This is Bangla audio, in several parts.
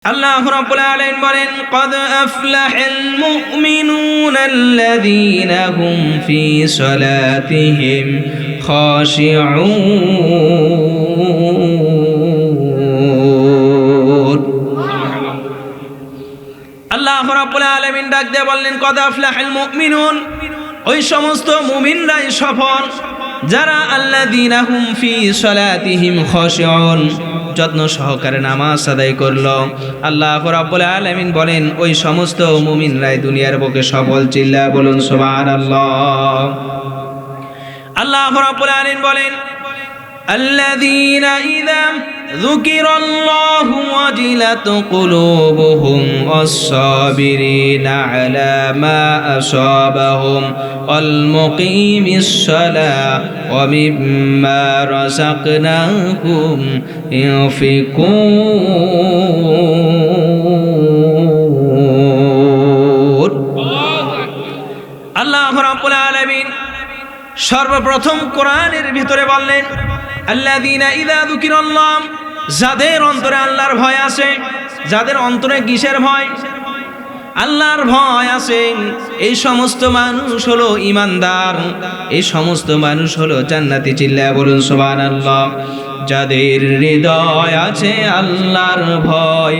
আল্লাহ রাব্বুল আলামিন বলেন قد أفلح المؤمنون الذين هم في صلاتهم خاشعون আল্লাহ রাব্বুল আলামিন ডাক দিয়ে বললেন قد أفلح المؤمنون ওই সমস্ত মুমিনরাই সফল যারা আল্লাযীনা হুম ফি সালাতিহিম খাশিউন যত্ন সহকারে নামাজ আদায় করলো। আল্লাহ রাব্বুল আলামিন বলেন ওই সমস্ত মুমিনরাই দুনিয়ার বুকে সফল। চিল্লা বলুন সুবহানাল্লাহ। আল্লাহ রাব্বুল আলামিন বলেন আল্লাযীনা ইযা যুকিরাল্লাহু ওয়াজিলাত কুলুবুহুম ওয়াস-সাবিরিনা আলা মা আসাবাহুম ওয়াল মুকিমিস সালাহ ওয়া মিম্মা রাযাকনাহুম ইউনফিকুন। আল্লাহ রাব্বুল আলামিন সর্বপ্রথম কোরআনের ভিতরে বললেন আল্লাযীনা ইযা যুকিরাল্লাহ, যাদের অন্তরে আল্লাহর ভয় আছে। যাদের অন্তরে কিসের ভয়? আল্লাহর ভয় আছে। এই সমস্ত মানুষ হলো ঈমানদার, এই সমস্ত মানুষ হলো জান্নাতি। চিল্লায়া বলুন সুবহানাল্লাহ। যাদের হৃদয় আছে আল্লাহর ভয়,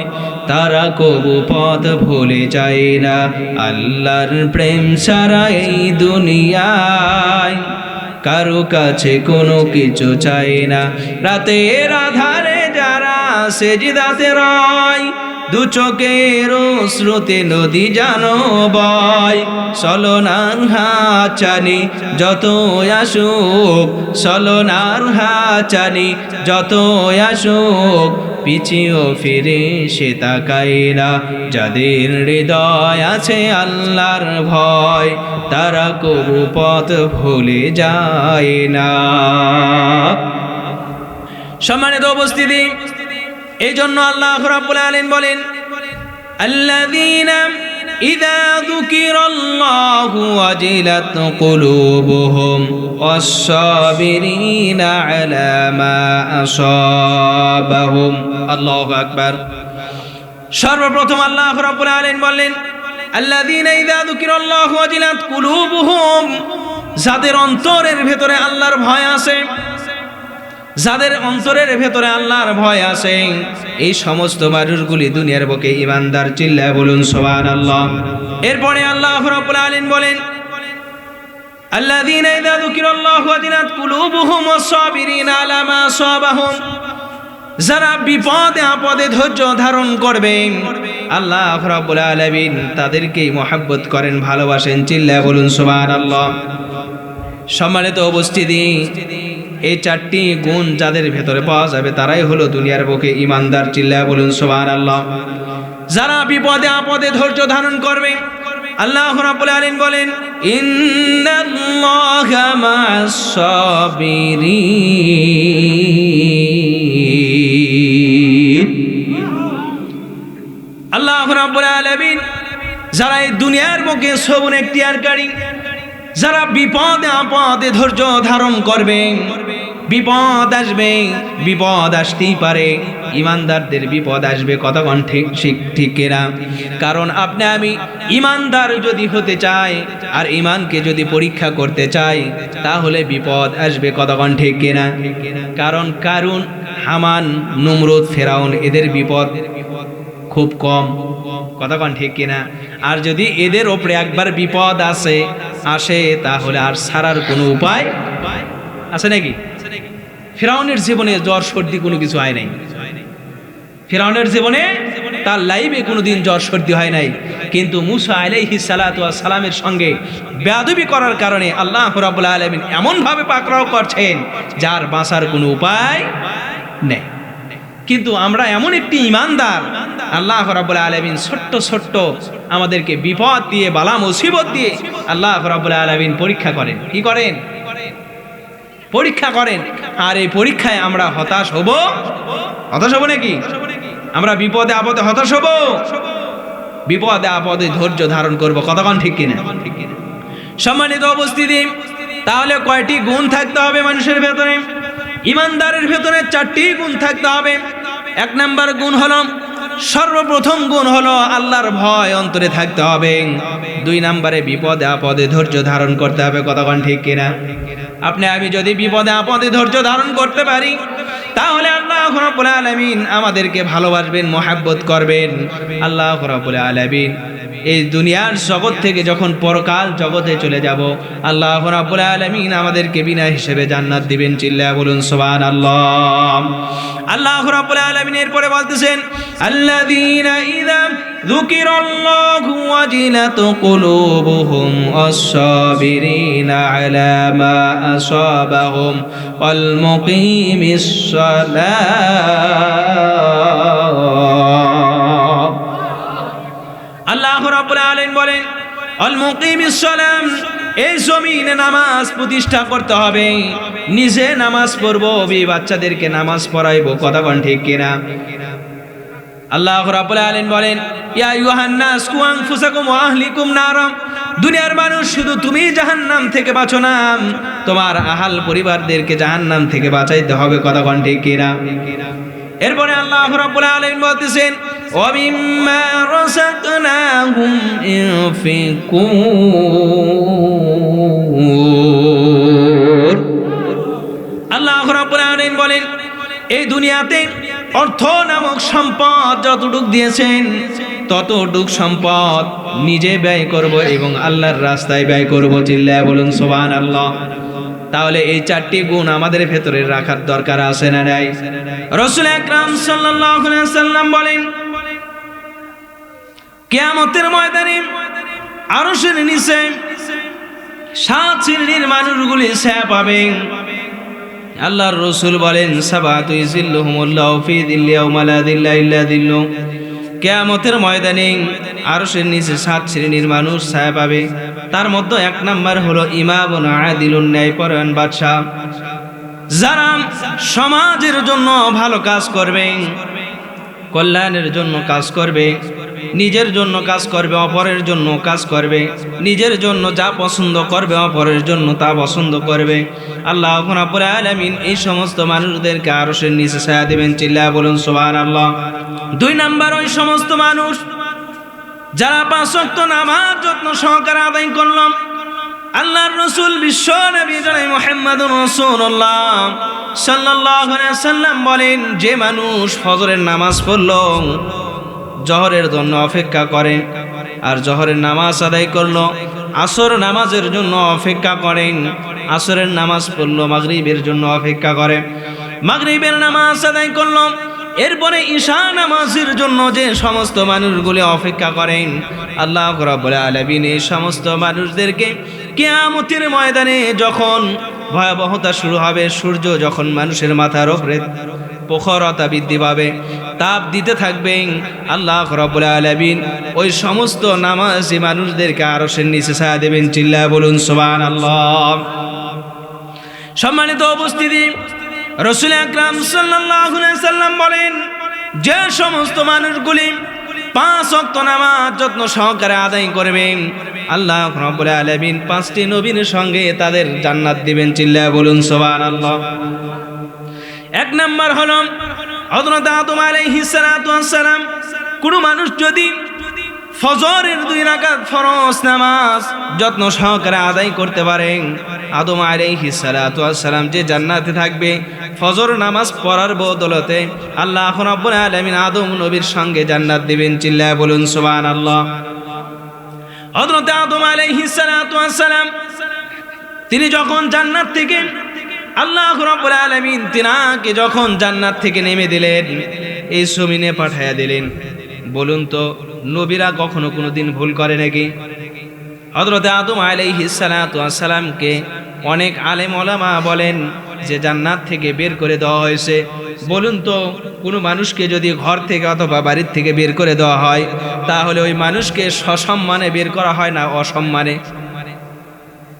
তারা কবু পথ ভুলে যায় না। আল্লাহর প্রেম ছাড়া এই দুনিয়ায় কারো কাছে কোনো কিছু চাই না। রাতের আধারে যারা সেজদাতে রয়, দু চোখের স্রোতে নদী জানো বয়। চলনার হাচানি যত আসুক, চলনার হাচানি যত আসুক, পিছিয়েও ফিরে সে তাকায় না। যাদের হৃদয় আছে আল্লাহর ভয়, তারা কবু পথ ভুলে যায় না। সম্মানিত উপস্থিতি, এই জন্য আল্লাহ রাব্বুল আলামিন বলেন আল্লাযীনা ইযা যুকিরাল্লাহু ওয়াজিলাত কুলুবুহুম ওয়াস-সাবিরিনা আলা মা আসাবাহুম। আল্লাহু আকবার। সর্বপ্রথম আল্লাহ রাব্বুল আলামিন বললেন আল্লাযীনা ইযা যুকিরাল্লাহু ওয়াজিলাত কুলুবুহুম, যাদের অন্তরের ভেতরে আল্লাহর ভয় আছে। যাদের অন্তরের ভেতরে আল্লাহর ভয় আছে, এই সমস্ত মানুষগুলি দুনিয়ার বুকে ঈমানদার। চিল্লায়া বলুন সুবহানাল্লাহ। এরপরে আল্লাহ রাব্বুল আলামিন বলেন আল্লাযীনা ইযা যুকিরাল্লাহু ওয়াজিলাত কুলুবুহুম ওয়াস-সাবিরিনা আলা মা আসাবাহুম, যারা বিপদে আপদে ধৈর্য ধারণ করবে আল্লাহ রাব্বুল আলামিন তাদেরকে মহব্বত করেন, ভালোবাসেন। চিল্লায়া বলুন সুবহানাল্লাহ। সম্মানিত উপস্থিতি, এই চারটি গুণ যাদের ভেতরে পাওয়া যাবে তারাই হলো দুনিয়ার বুকে ঈমানদার। চিল্লায়া বলুন সুবহানাল্লাহ। যারা বিপদে আপদে ধৈর্য ধারণ করবে আল্লাহ রাব্বুল আলামিন বলেন ইন্নাল্লাহা মা'আস সাবিরিন। আল্লাহ রাব্বুল আলামিন যারা এই দুনিয়ার বুকে সবর এখতিয়ারকারী, যারা বিপদে আপদে ধৈর্য ধারণ করবে, বিপদ আসবে, বিপদ আসতেই পারে, ঈমানদারদের বিপদ আসবে। কতক্ষণ ঠিক কিনা? কারণ আপনি আমি ঈমানদার যদি হতে চাই আর ঈমানকে যদি পরীক্ষা করতে চাই, তাহলে বিপদ আসবে। কতক্ষণ ঠিক কিনা? কারণ কারুন, হামান, নমরুদ, ফেরাউন এদের বিপদ খুব কম। কতক্ষণ ঠিক কিনা? আর যদি এদের ওপরে একবার বিপদ আসে তাহলে আর ছাড়ার কোনো উপায় আছে নাকি? ফিরাউনের জীবনে জ্বর সর্দি কোনো কিছু হয় নাই। ফিরাউনের জীবনে তার লাইফে কোনোদিন জ্বর সর্দি হয় নাই। কিন্তু মুসা আলাইহিস সালাতু ওয়াস সালামের সঙ্গে বেয়াদবি করার কারণে আল্লাহ রাব্বুল আলামিন এমনভাবে পাকড়াও করছেন যার বাঁচার কোনো উপায় নেই। কিন্তু আমরা এমন একটি ঈমানদার, আল্লাহ রাব্বুল আলামিন ছোট্ট ছোট্ট আমাদেরকে বিপদ দিয়ে, বালা মুসিবত দিয়ে আল্লাহ রাব্বুল আলামিন পরীক্ষা করেন। কি করেন? পরীক্ষা করেন। আর এই পরীক্ষায় আমরা হতাশ হব নাকি? আমরা বিপদে আপদে হতাশ হব? বিপদে আপদে ধৈর্য ধারণ করব। কতক্ষণ ঠিক কিনা? সম্মানিত উপস্থিতি, তাহলে কয়টি গুণ থাকতে হবে মানুষের ভেতরে? ঈমানদারের ভেতরে চারটি গুণ থাকতে হবে। এক নাম্বার গুণ হলো সর্বপ্রথম গুণ হলো আল্লাহর ভয় অন্তরে থাকতে হবে। 2 নম্বরে বিপদে আপদে ধৈর্য ধারণ করতে হবে। কতক্ষণ ঠিক কিনা? আপনি আমি যদি বিপদে আপদে ধৈর্য ধারণ করতে পারি, তাহলে আল্লাহ রাব্বুল আলামিন আমাদেরকে ভালোবাসবেন, মহব্বত করবেন। আল্লাহ রাব্বুল আলামিন এই দুনিয়ার জগৎ থেকে যখন পরকাল জগতে চলে যাব, আল্লাহ রাব্বুল আলামিন আমাদেরকে বিনা হিসেবে জান্নাত দিবেন। চিল্লায়া বলুন সুবহানাল্লাহ। আল্লাহ রাব্বুল আলামিন এরপরে বলতেছেন, আল্লাযীনা ইযা যুকিরাল্লাহু ওয়াজিলাত কুলুবুহুম ওয়াস-সাবিরিনা আলা মা আসাবাহুম ওয়াল মুকিমিস সালাহ। আল্লাহ রাব্বুল আলামিন বলেন, আল মুকিমিস সালাম, এই জমিনে নামাজ প্রতিষ্ঠা করতে হবে। নিজে নামাজ পড়বো, বাচ্চাদেরকে নামাজ পড়াইবো। কতক্ষণ ঠিক কিনা? আল্লাহ রাব্বুল আলামিন বলেন, ইয়া আইয়ুহান নাস কু আনফুসাকুম ওয়া আহলিকুম নারা, দুনিয়ার মানুষ শুধু তুমি জাহান্নাম থেকে বাঁচো না, তোমার আহাল পরিবারদেরকে জাহান্নাম থেকে বাঁচাইতে হবে। কতক্ষণ ঠিক কিনা? এরপরে আল্লাহ রাব্বুল আলামিন বলতেছেন, ওয়া মিম্মা রাযাকনাহুম ইউনফিকুন। আল্লাহ রাব্বুল আলামিন বলেন, এই দুনিয়াতে অর্থ নামক সম্পদ যতটুক দিয়েছেন, ততটুক সম্পদ নিজে ব্যয় করব এবং আল্লাহর রাস্তায় ব্যয় করব। চিল্লায়া বলুন সুবহানাল্লাহ। তাহলে এই 4টি গুণ আমাদের ভেতরে রাখার দরকার আছে না নাই? রাসূল আকরাম সাল্লাল্লাহু আলাইহি ওয়াসাল্লাম বলেন, কিয়ামতের ময়দানে আরশের নিচে 7 শ্রেণীর মানুষগুলি ছায়া পাবে। আল্লাহর রাসূল বলেন, সাবাতু ইযিল্লুহুমুল্লাহু ফি যিল্লি ইয়াওমা লা যিল্লা ইল্লা যিল্লু। কিয়ামতের ময়দানে আরশের নিচে 7 শ্রেণীর মানুষ ছায়া পাবে। তার মধ্যে 1 নাম্বার হলো ইমামুন আদিলুন, ন্যায়পরায়ণ বাদশা, যারা সমাজের জন্য ভালো কাজ করবে, কল্যাণের জন্য কাজ করবে, নিজের জন্য কাজ করবে, অপরের জন্য কাজ করবে, নিজের জন্য যা পছন্দ করবে অপরের জন্য তা পছন্দ করবে। আল্লাহ রাব্বুল আলামিন এই সমস্ত মানুষদেরকে আরশের নিচে ছায়া দেবেন। চিল্লায়া বলুন সুবহানাল্লাহ। 2 নাম্বার ওই সমস্ত মানুষ যারা 5 ওয়াক্ত নামাজ যত্ন সহকারে আদায় করলাম। আল্লাহর রাসূল বিশ্ব নবী জনাব মুহাম্মদুর রাসূলুল্লাহ সাল্লাল্লাহু আলাইহি ওয়াসাল্লাম বলেন, যে মানুষ ফজরের নামাজ পড়ল, জোহরের জন্য অপেক্ষা করে, আর জোহরের নামাজ আদায় করলো, আসর নামাজের জন্য অপেক্ষা করেন, আসরের নামাজ পড়লো, মাগরিবের জন্য অপেক্ষা করে, মাগরিবের নামাজ আদায় করলো, এরপরে ঈশা নামাজের জন্য যে সমস্ত মানুষগুলি অপেক্ষা করেন, আল্লাহ রাব্বুল আলামিন এই সমস্ত মানুষদেরকে কিয়ামতের ময়দানে যখন ভয়াবহতা শুরু হবে, সূর্য যখন মানুষের মাথার উপরে প্রখরতা বৃদ্ধি পাবে, তাপ দিতে থাকবেন, আল্লাহ রাব্বুল আলামিন ওই সমস্ত নামাজি মানুষদেরকে আরশের নিচে ছায়া দেবেন। চিল্লায়া বলুন সুবহানাল্লাহ। সম্মানিত উপস্থিতি, রাসূল আকরাম সাল্লাল্লাহু আলাইহি ওয়াসাল্লাম বলেন, যে সমস্ত মানুষগুলি 5 ওয়াক্ত নামাজ যত্ন সহকারে আদায় করবেন, আল্লাহ রাব্বুল আলামিন 5টি নবীর সঙ্গে তাদের জান্নাত দিবেন। চিল্লায়া বলুন সুবহানাল্লাহ। 1 নাম্বার হলো হযরত আদম আলাইহিস সালাতু ওয়াস সালাম। কোন মানুষ যদি ফজরের 2 রাকাত ফরজ নামাজ যত্ন সহকারে আদায় করতে পারেন, আদম আলাইহিস সালাতু ওয়াস সালাম যে জান্নাতে থাকবে ফজর নামাজ পড়ার বদলতে, আল্লাহ রাব্বুল আলামিন আদম নবীর সঙ্গে জান্নাত দিবেন। চিল্লায়া বলুন সুবহানাল্লাহ। হযরত আদম আলাইহিস সালাতু ওয়াস সালাম তিনি যখন জান্নাত থেকে, আল্লাহ রাব্বুল আলামিন তিনাকে যখন জান্নাত থেকে নেমে দিলেন, এই জমিনে পাঠায়া দিলেন, বলুন তো নবীরা কখনো কোনোদিন ভুল করে নাকি? হযরত আদম আলাইহিস সালাতু ওয়াস সালামকে অনেক আলেম ওলামা বলেন যে জান্নাত থেকে বের করে দেওয়া হয়েছে। বলুন তো কোনো মানুষকে যদি ঘর থেকে অথবা বাড়ির থেকে বের করে দেওয়া হয়, তাহলে ওই মানুষকে সসম্মানে বের করা হয় না অসম্মানে?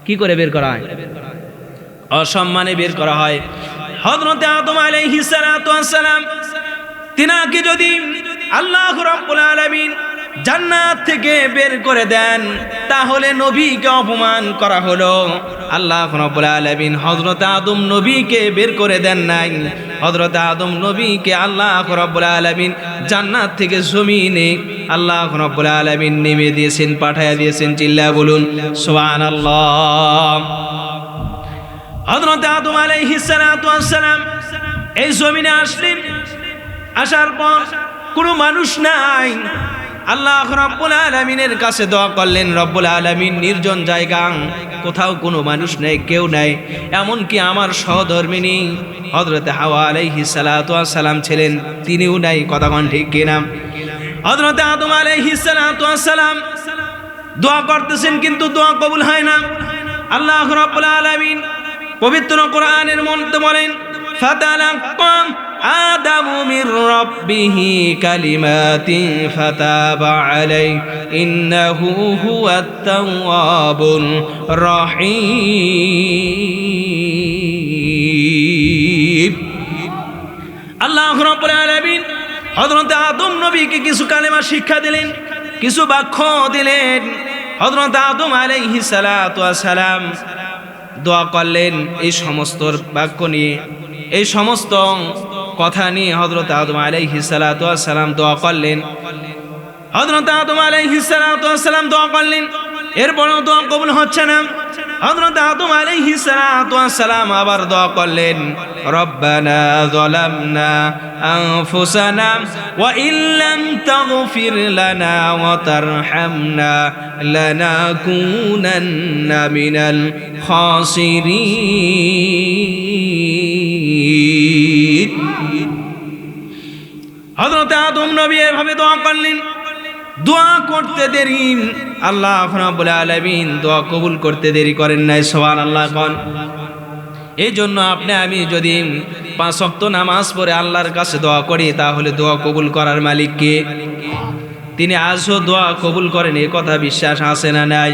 কি করে বের করা হয়? অসম্মানে বের করা হয়। হযরত আদম আলাইহিস সালাতু ওয়াস সালাম তিনাকে যদি আল্লাহ রাব্বুল আলামিন জান্নাত থেকে বের করে দেন, তাহলে নবীকে অপমান করা হলো। আল্লাহ রাব্বুল আলামিন হযরত আদম নবীকে বের করে দেন নাই। হযরত আদম নবীকে আল্লাহ রাব্বুল আলামিন জান্নাত থেকে জমিনে আল্লাহ রাব্বুল আলামিন নেমে দিয়েছেন, পাঠায়া দিয়েছেন। চিল্লায়া বলুন সুবহানাল্লাহ। হযরত আদম আলাইহিস সালাতু ওয়াস সালাম এই জমিনে আসলেন। আসার পর কোনো মানুষ নাই। আল্লাহ রাব্বুল আলামিনের কাছে দোয়া করলেন, রব্বুল আলামিন নির্জন জায়গা, কোথাও কোনো মানুষ নেই, কেউ নাই, এমনকি আমার সহধর্মিনী হযরত হাওয়া আলাইহিস সালাতু ওয়াস সালাম ছিলেন, তিনিও নাই। কথা কোন ঠিক কিনা? হযরত আদম আলাইহিস সালাতু ওয়াস সালাম দোয়া করতেছেন, কিন্তু দোয়া কবুল হয় না। আল্লাহ রাব্বুল আলামিন পবিত্র কোরআনের মধ্যে বলেন, ফাতালাক্কা আদামু মির রাব্বিহি কালিমাতিন ফাতাবা আলাইহি ইন্নাহু হুয়াত তাওয়াবুর রহিম। আল্লাহ রাব্বুল আলামিন হযরত আদম নবীকে কিছু কালেমা শিক্ষা দিলেন, কিছু বাক্য দিলেন। হযরত আদম আলাইহিস সালাতু ওয়াস সালাম দোয়া করলেন এই সমস্ত বাক্য নিয়ে, এই সমস্ত কথা নিয়ে হযরত আদম আলাইহিস সালাতু ওয়াস সালাম দোয়া করলেন। হযরত আদম আলাইহিস সালাতু ওয়াস সালাম দোয়া করলেন, এরপরেও দোয়া কবুল হচ্ছে না। হযরত আদম আলাইহিস সালাতু ওয়াস সালাম আবার দোয়া করলেন, রব্বানা যালামনা আনফুসানা ওয়া ইল্লাম তাগফির লানা ওয়া তারহামনা লানাকুনান্না মিনাল খাসিরিন। হযরত আদম নবী এভাবে দোয়া করলেন। দোয়া করতে দেরি, আল্লাহ রাব্বুল আলামিন দোয়া কবুল করতে দেরি করেন নাই। সুবহানাল্লাহ কোন। এই জন্য আপনি আমি যদি 5 ওয়াক্ত নামাজ পড়ে আল্লাহর কাছে দোয়া করি, তাহলে দোয়া কবুল করার মালিক কে? তিনি আজও দোয়া কবুল করেন, এই কথা বিশ্বাস আছে না নাই?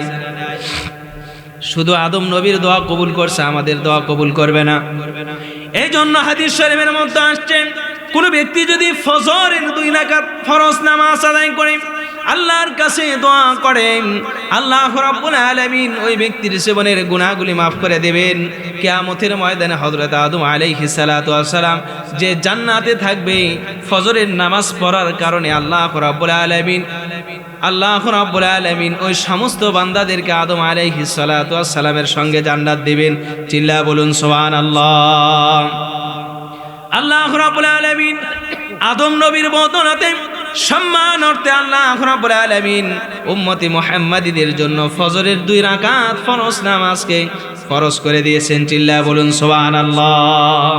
শুধু আদম নবীর দোয়া কবুল করছে, আমাদের দোয়া কবুল করবে না। এই জন্য হাদিস শরীফের মধ্যে আসছে, কোন ব্যক্তি যদি ফজরের 2 রাকাত ফরজ নামাজ আদায় করে আল্লাহর কাছে দোয়া করেন, আল্লাহ রাব্বুল আলামিন ওই ব্যক্তির জীবনের গুনাহগুলি মাফ করে দেবেন। কিয়ামতের ময়দানে হযরত আদম আলাইহিস সালাতু ওয়াস সালাম যে জান্নাতে থাকবে ফজরের নামাজ পড়ার কারণে, আল্লাহ রাব্বুল আলামিন ওই সমস্ত বান্দাদেরকে আদম আলাইহিস সালাতু ওয়াস সালামের সঙ্গে জান্নাত দিবেন। চিল্লা বলুন সুবহানাল্লাহ। আল্লাহ রাব্বুল আলামিন আদম নবীর বদৌলতে সম্মান অর্থে আল্লাহ রাব্বুল আলামিন উম্মতি মুহাম্মাদীদের জন্য ফজরের 2 রাকাত ফরজ নামাজকে ফরজ করে দিয়েছেন। চিল্লা বলুন সুবহানাল্লাহ।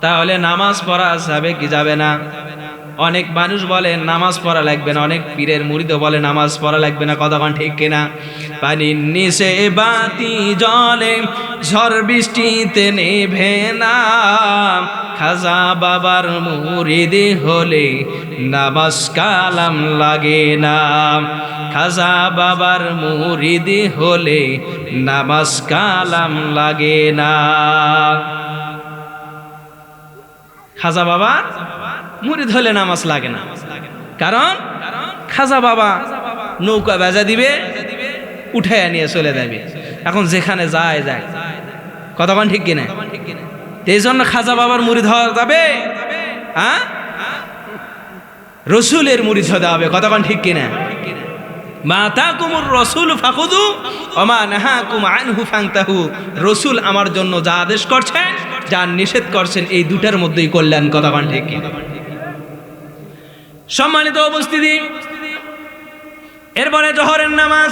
তাহলে নামাজ পড়া যাবে কি যাবে না? অনেক মানুষ বলে নামাজ পড়া লাগবে না, অনেক পীরের মুরিদও বলে নামাজ পড়া লাগবে না। কতক্ষণ ঠিক কিনা? পানির নিচে বাতি জ্বলে, ঝড় বৃষ্টিতে নেভে না, খাজা বাবার মুরিদ হলে নামাজ কালাম লাগে না। খাজা বাবার মুরিদ হলে নামাজ কালাম লাগে না। খাজা বাবার মুরিদ হলে নামাজ লাগে না, কারণ খাজা বাবা নৌকা বেজা দিবে, উঠাইয়া নিয়ে চলে যাবে। এখন যেখানে যায় যায়। কতক্ষণ ঠিক কিনা? এই জন্য খাজা বাবার মুরিদ হওয়া যাবে? হ্যাঁ, রসুলের মুরিদ হতে হবে। কতক্ষণ ঠিক কিনা? মা আতাকুমুর রাসূলু ফাখুযু ওয়া মা নাহাকুম আনহু ফান্তাহু। রসুল আমার জন্য যা আদেশ করছেন, যা নিষেধ করছেন, এই দুটার মধ্যেই কল্যাণ। কতক্ষণ ঠিক কিনা? সম্মানিত উপস্থিতি, এরপরে জোহরের নামাজ।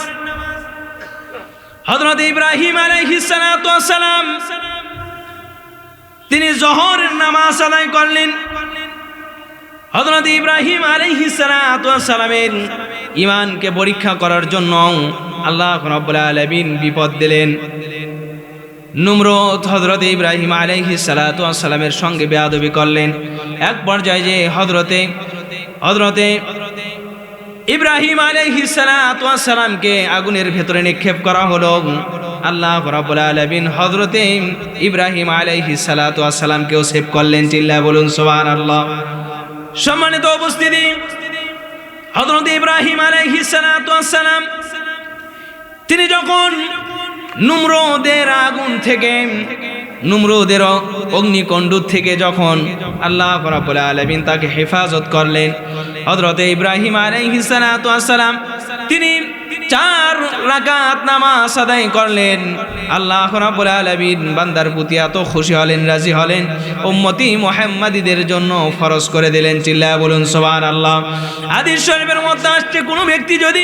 হযরত ইব্রাহিম আলাইহিস সালাতু ওয়াস সালাম তিনি জোহরের নামাজ আদায় করলেন। হযরত ইব্রাহিম আলাইহিস সালাতু ওয়াস সালামের ঈমানকে পরীক্ষা করার জন্য আল্লাহ রাব্বুল আলামিন বিপদ দিলেন। নমরুদ হযরত ইব্রাহিম আলাইহিস সালাতু ওয়াস সালামের সঙ্গে বেয়াদবি করলেন। এক পর্যায়ে যে হযরতে ইব্রাহিম আলাইহিস সালাতু ওয়াস সালামকে আগুনের ভেতরে নিক্ষেপ করা হলো। আল্লাহ রাব্বুল আলামিন হযরতে ইব্রাহিম আলাইহিস সালাতু ওয়াস সালামকেও সেভ করলেন। চিল্লায় বলুন সুবহানাল্লাহ। সম্মানিত উপস্থিতি, হযরত ইব্রাহিম আলাইহিস সালাতু ওয়াস সালাম তিনি যখন নমরুদের আগুন থেকে, নমরুদের অগ্নিকুণ্ড থেকে যখন আল্লাহ রাব্বুল আলামিন তাকে হেফাজত করলেন, হযরত ইব্রাহিম আলাইহিস সালাতু ওয়াস সালাম তিনি 4 রাকাত নামাজ আদায় করলেন। আল্লাহ রাব্বুল আলামিন বান্দার প্রতি এত খুশি হলেন, রাজি হলেন, উম্মতি মুহাম্মাদীদের জন্য ফরজ করে দিলেন। চিল্লায়া বলুন সুবহানাল্লাহ। হাদিস শরীফের মধ্যে আসছে, কোনো ব্যক্তি যদি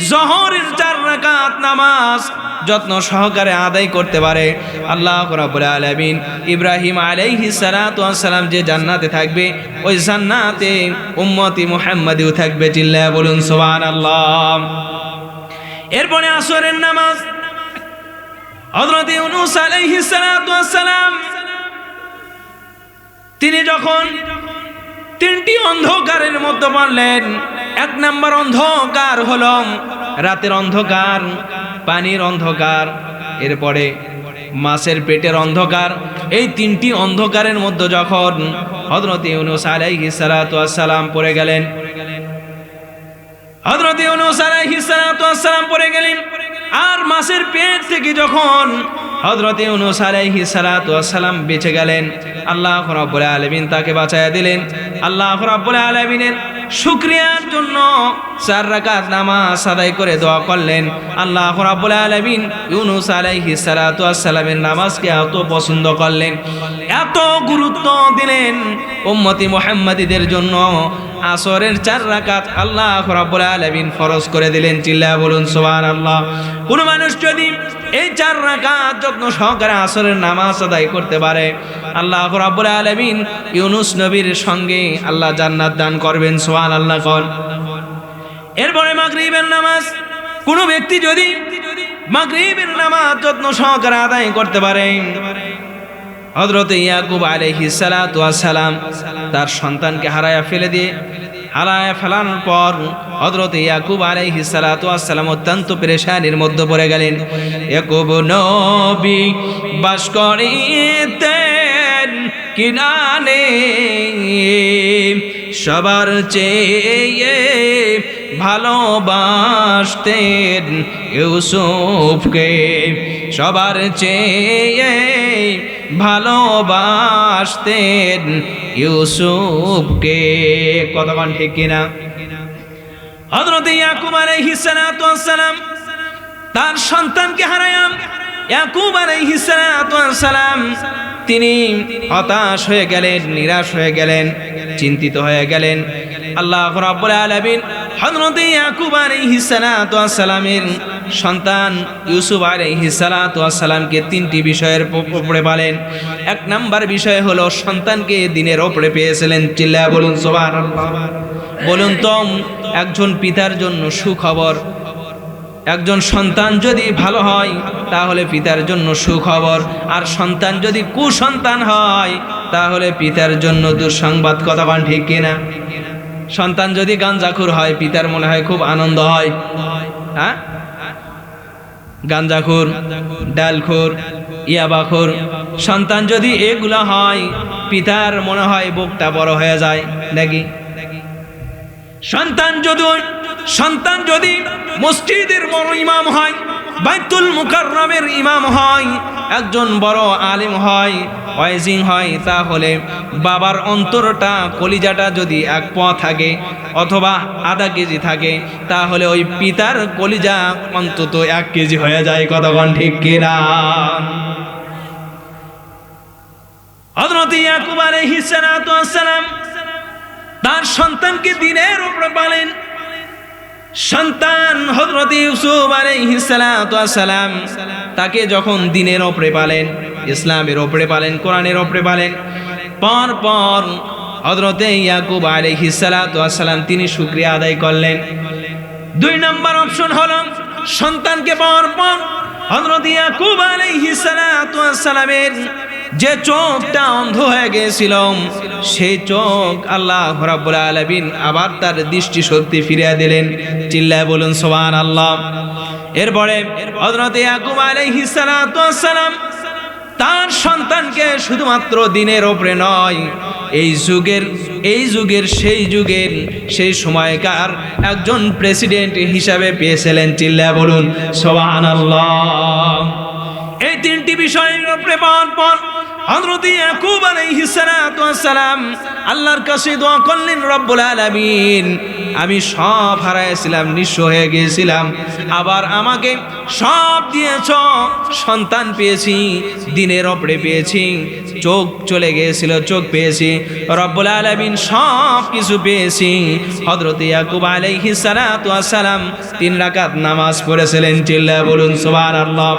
জোহরের 4 রাকাত নামাজ যত্ন সহকারে আদায় করতে পারে, আল্লাহ রাব্বুল আলামিন ইব্রাহিম আলাইহিস সালাতু ওয়াস সালাম যে জান্নাতে থাকবে, ওই জান্নাতে উম্মতি মুহাম্মাদিও থাকবে। চিল্লায়া বলুন সুবহানাল্লাহ। এরপরে আসরের নামাজ, হযরত ইউনূস আলাইহিস সালাতু ওয়াস সালাম তিনি যখন 3টি অন্ধকারের মধ্যে পড়লেন, 1 নম্বর অন্ধকার হলো রাতের অন্ধকার, পানির অন্ধকার, এরপরে মাছের পেটের অন্ধকার। এই 3টি অন্ধকারের মধ্যে যখন হযরত ইউনূস আলাইহিস সালাতু ওয়াস সালাম পড়ে গেলেন, হযরত ইউনূস আলাইহিস সালাতু ওয়াস সালাম পড়ে গেলেন, আর মাছের পেট থেকে যখন হযরত ইউনূস আলাইহিস সালাতু ওয়াস সালাম বেঁচে গেলেন, আল্লাহ রাব্বুল আলামিন তাকে বাঁচায়া দিলেন। আল্লাহ রাব্বুল আলামিনের শুকরিয়ার জন্য 4 রাকাত নামাজ আদায় করে দোয়া করলেন। আল্লাহ রাব্বুল আলামিন ইউনূস আলাইহিস সালাতু ওয়াস সালামের নামাজকে এত পছন্দ করলেন, এত গুরুত্ব দিলেন, উম্মতি মুহাম্মাদীদের জন্য আসরের 4 রাকাত আল্লাহ রাব্বুল আলামিন ফরজ করে দিলেন। চিল্লায়া বলুন সুবহানাল্লাহ। কোন মানুষ যদি এই 4 রাকাত যত্ন সহকারে আসরের নামাজ আদায় করতে পারে, আল্লাহ রাব্বুল আলামিন ইউনূস নবীর সঙ্গে আল্লাহ জান্নাত দান করবেন। সুবহানাল্লাহ। কোন এরপরে মাগরিবের নামাজ, কোন ব্যক্তি যদি মাগরিবের নামাজ যত্ন সহকারে আদায় করতে পারে, হযরত ইয়াকুব আলাইহিস সালাতু ওয়াস সালাম তার সন্তানকে হারায়া ফেলানোর পর হযরত ইয়াকুব আলাইহিস সালাতু ওয়াস সালাম অত্যন্ত পেরেশানির মধ্যে পড়ে গেলেন। ইয়াকুব নবী বাস করিতেন কিনানে, সবার চেয়ে ভালোবাসতেন ইউসুফকে, সবার চেয়ে ভালোবাসতেন ইউসুফকে। কতক্ষণ ঠিক কিনা? হযরত ইয়াকুব আলাইহিস সালাতু ওয়াস সালাম তার সন্তানকে হারায়াম। ইয়াকুব আলাইহিস সালাতু ওয়াস সালাম তিনি হতাশ হয়ে গেলেন, নিরাশ হয়ে গেলেন, চিন্তিত হয়ে গেলেন। আল্লাহ রাব্বুল আলামিন হযরত ইয়াকুব আলাইহিস সালাতু ওয়াস সালামের সন্তান ইউসুফ আলাইহিস সালাতু ওয়াস সালামকে 3টি বিষয়ের উপরে বলেন। 1 নাম্বার বিষয় হলো সন্তানকে দ্বীনের উপরে পেয়েছিলেন। চিল্লায়া বলুন সুবহানাল্লাহ। বলুন তো, একজন পিতার জন্য সুখবর, একজন সন্তান যদি ভালো হয় তাহলে পিতার জন্য সুখবর, আর সন্তান যদি কুসন্তান হয় তাহলে পিতার জন্য দুঃসংবাদ। কতক্ষণ ঠিক কিনা? সন্তান যদি গাঞ্জাখোর হয় পিতার মনে হয় খুব আনন্দ হয়, হ্যাঁ? গাঞ্জাখোর, ডালখোর, ইয়াবাখোর সন্তান যদি এগুলা হয় পিতার মনে হয় বুকটা বড় হয়ে যায় নাকি? সন্তান যদি মসজিদের বড় ইমাম হয়, বাইতুল মুকাররমের ইমাম হয়, একজন বড় আলেম হয়, ওয়াইজিং হয়, তাহলে বাবার অন্তরটা, কলিজাটা যদি 1 পোয়া থাকে অথবা আধা কেজি থাকে, তাহলে ওই পিতার কলিজা অন্তত 1 কেজি হয়ে যায়। কতক্ষণ ঠিক কিনা? হযরত ইয়াকুব আলাইহিস সালাতু ওয়াস সালাম তার সন্তানকে দ্বীনের উপরে পালেন। সন্তান হযরত ইউসুফ আলাইহিস সালাতু ওয়াস সালাম তাকে যখন দ্বীনের উপরে পালেন, ইসলামের উপরে পালেন, কোরআনের উপরে পালেন, পর হযরত ইয়াকুব আলাইহিস সালাতু ওয়াস সালাম তিনি শুকরিয়া আদায় করলেন। 2 নম্বর অপশন হলো সন্তানকে পাওয়ার পর হযরত ইয়াকুব আলাইহিস সালাতু ওয়াস সালামের যে চোখটা অন্ধ হয়ে গিয়েছিল সেই চোখ আল্লাহ রাব্বুল আলামিন আবার তার দৃষ্টি শক্তি ফিরিয়ে দিলেন। চিল্লায় বলুন সুবহানাল্লাহ। এরপরে হযরত ইয়াকুব আলাইহিস সালাতু ওয়াস সালাম তার সন্তানকে শুধুমাত্র দিনের ওপরে নয়, এই যুগের সেই সময়কার একজন প্রেসিডেন্ট হিসাবে পেয়েছিলেন। চিল্লায়া বলুন সুবহানাল্লাহ। এই তিনটি বিষয়ের উপরে পাওয়ার পর হযরত ইয়াকুব আলাইহিস সালাতু ওয়াস সালাম আল্লাহর কাছে দোয়া করলেন, রব্বুল আলামিন, আমি সব হারাইছিলাম, নিঃস্ব হয়ে গিয়েছিলাম, আবার আমাকে সব দিয়েছ, সন্তান পেয়েছি, দিনের ওপরে পেয়েছি, চোখ চলে গিয়েছিল, চোখ পেয়েছি, রব্বুল আলামিন সব কিছু পেয়েছি। হযরত ইয়াকুব আলাইহিস সালাতু ওয়াস সালাম 3 রাকাত নামাজ পড়েছিলেন। চিল্লায়া বলুন সুবহানাল্লাহ।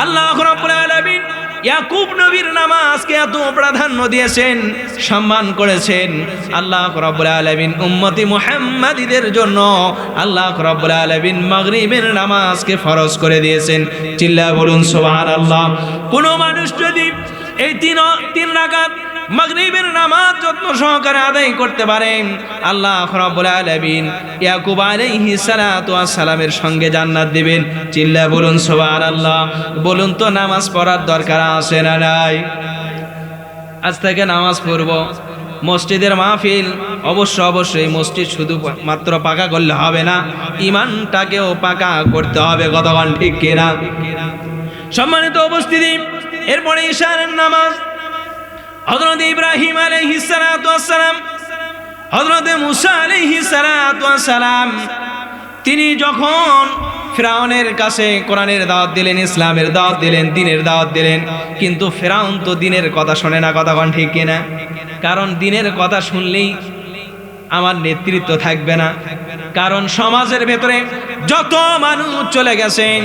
আল্লাহ রাব্বুল আলামিন ইয়াকুব নবীর নামাজকে এত প্রাধান্য দিয়েছেন, সম্মান করেছেন। আল্লাহ রাব্বুল আলামিন উম্মতি মুহাম্মাদীদের জন্য আল্লাহ রাব্বুল আলামিন মাগরিবের নামাজকে ফরজ করে দিয়েছেন। চিল্লায়া বলুন সুবহানাল্লাহ। কোন মানুষ যদি এই তিন রাকাত মাগরিবের নামাজ যত্ন সহকারে আদায় করতে পারেন, আল্লাহ রাব্বুল আলামিন ইয়াকুব আলাইহিস সালাতু ওয়াস সালামের সঙ্গে জান্নাত দিবেন। চিল্লায়া বলুন সুবহানাল্লাহ। বলুন তো নামাজ পড়ার দরকার আছে না নাই? আজ থেকে নামাজ পড়ব, মসজিদের মাহফিল, অবশ্যই মসজিদ শুধু মাত্র পাকা করলে হবে না, ঈমানটাকেও পাকা করতে হবে। কতক্ষণ ঠিক কিনা? সম্মানিত উপস্থিতি, এরপরে ইশার নামাজ। হযরত ইব্রাহিম আলাইহিস সালাতু ওয়াস সালাম, হযরত মুসা আলাইহিস সালাতু ওয়াস সালাম, তিনি যখন ফিরাউনের কাছে কোরআনের দাওয়াত দিলেন, ইসলামের দাওয়াত দিলেন, দ্বীনের দাওয়াত দিলেন, কিন্তু ফিরাউন তো দ্বীনের কথা শোনে না। কতক্ষণ ঠিক কিনা? কারণ দ্বীনের কথা শুনলেই আমার নেতৃত্ব থাকবে না। কারণ সমাজের ভেতরে যত মানুষ চলে গেছেন,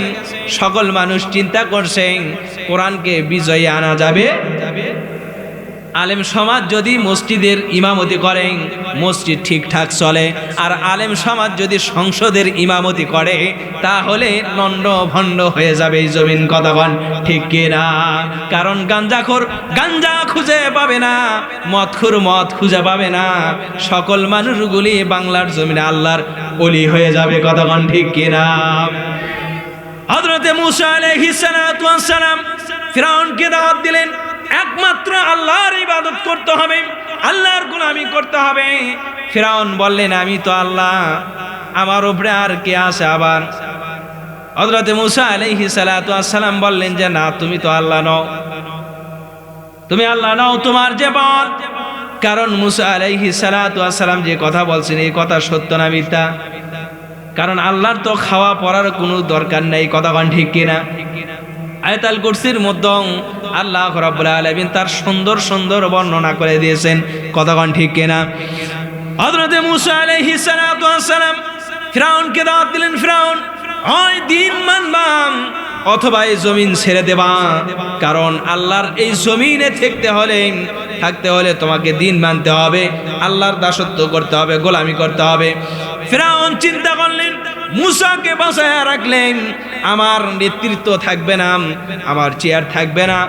সকল মানুষ চিন্তা করছেন কোরআনকে বিজয়ী আনা যাবে। আলেম সমাজ যদি মসজিদের ইমামতি করেন, মসজিদ ঠিকঠাক চলে। আর আলেম সমাজ যদি সংসদের ইমামতি করে, তাহলে লন্ড ভণ্ড হয়ে যাবে এই জমিন। কতক্ষণ ঠিক কিনা? কারণ গাঞ্জাখোর গাঞ্জা খুঁজে পাবে না, মদখোর মদ খুঁজে পাবে না, সকল মানুষগুলি বাংলার জমিনে আল্লাহর ওলি হয়ে যাবে। কতক্ষণ ঠিক কিনা? হযরত মুসা আলাইহিস সালাতু ওয়াস সালাম ফিরাউনকে দাওয়াত দিলেন, একমাত্র আল্লাহর ইবাদত করতে হবে, আল্লাহর গোলামি করতে হবে। ফিরাউন বললেন, আমি তো আল্লাহ, আমার উপরে আর কে আছে? আবার হযরত মুসা আলাইহিস সালাতু ওয়াস সালাম বললেন যে না, তুমি তো আল্লাহ নও, তুমি আল্লাহ নও, তোমার যে বল। কারণ মুসা আলাইহিস সালাতু ওয়াস সালাম যে কথা বলছেন, এই কথা সত্য না মিথ্যা? কারণ আল্লাহর তো খাওয়া পড়ার কোনো দরকার নেই। কতক্ষণ ঠিক কিনা? আয়াতুল কুরসির মধ্যে আল্লাহ রাব্বুল আলামিন তার সুন্দর সুন্দর বর্ণনা করে দিয়েছেন। কতক্ষণ ঠিক কিনা? হযরত মুসা আলাইহিস সালাতু ওয়াস সালাম ফিরাউনকে দাওয়াত দিলেন, ফিরাউন হয় দ্বীন মানবা অথবা এই জমিন ছেড়ে দেবা। কারণ আল্লাহর এই জমিনে থাকতে হলে তোমাকে দ্বীন মানতে হবে, আল্লাহর দাসত্ব করতে হবে, গোলামি করতে হবে। ফিরাউন চিন্তা করলেন, মুসাকে বাঁচায়া রাখলেন, আমার নেতৃত্ব থাকবে না, আমার চেয়ার থাকবে না,